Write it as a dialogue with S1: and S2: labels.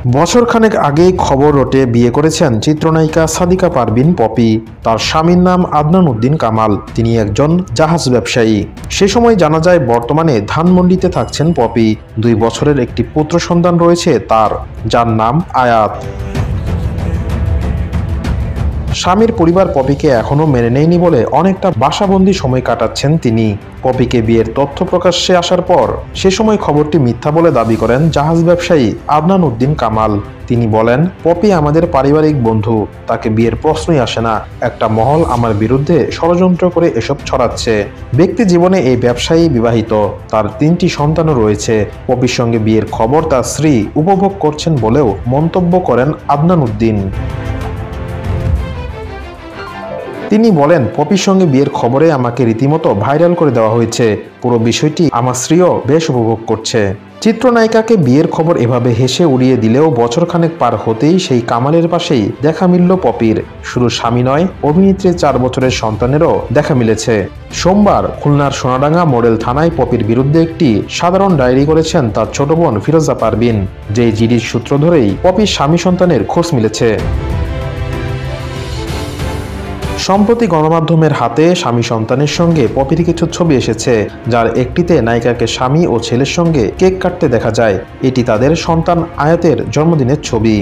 S1: বছরখানেক আগেই খবর রটে বিয়ে করেছেন চিত্রনায়িকা সাদিকা পারভিন পপি। তার স্বামীর নাম আদনান উদ্দিন কামাল। তিনি একজন জাহাজ ব্যবসায়ী। সে সময় জানা যায় বর্তমানে ধানমন্ডিতে থাকছেন পপি। 2 বছরের একটি পুত্র সন্তান রয়েছে তার, যার নাম আয়াত। স্বামীর পরিবার পপিকে এখনও মেনে নেয়নি বলে অনেকটা বাসাবন্দি সময় কাটাচ্ছেন তিনি। পপিকে বিয়ের তথ্য প্রকাশ্যে আসার পর সে সময় খবরটি মিথ্যা বলে দাবি করেন জাহাজ ব্যবসায়ী আদনান উদ্দিন কামাল। তিনি বলেন, পপি আমাদের পারিবারিক বন্ধু, তাকে বিয়ের প্রশ্নই আসে না। একটা মহল আমার বিরুদ্ধে ষড়যন্ত্র করে এসব ছড়াচ্ছে। ব্যক্তি জীবনে এই ব্যবসায়ী বিবাহিত, তার 3টি সন্তানও রয়েছে। পপির সঙ্গে বিয়ের খবর তার স্ত্রী উপভোগ করছেন বলেও মন্তব্য করেন আদনান উদ্দিন। তিনি বলেন, পপির সঙ্গে বিয়ের খবরে আমাকে রীতিমতো ভাইরাল করে দেওয়া হয়েছে। পুরো বিষয়টি আমার স্ত্রীও বেশ উপভোগ করছে। চিত্রনায়িকাকে বিয়ের খবর এভাবে হেসে উড়িয়ে দিলেও বছরখানেক পার হতেই সেই কামালের পাশেই দেখা মিলল পপির। শুধু স্বামী নয়, অভিনেত্রীর 4 বছরের সন্তানেরও দেখা মিলেছে। সোমবার খুলনার সোনাডাঙ্গা মডেল থানায় পপির বিরুদ্ধে একটি সাধারণ ডায়েরি করেছেন তার ছোট বোন ফিরোজা পারভিন। যেই জিডির সূত্র ধরেই পপির স্বামী সন্তানের খোঁজ মিলেছে। সম্প্রতি গণমাধ্যমের হাতে স্বামী সন্তানের সঙ্গে পপির কিছু ছবি এসেছে, যার একটিতে নায়িকাকে স্বামী ও ছেলের সঙ্গে কেক কাটতে দেখা যায়। এটি তাদের সন্তান আয়াতের জন্মদিনের ছবি।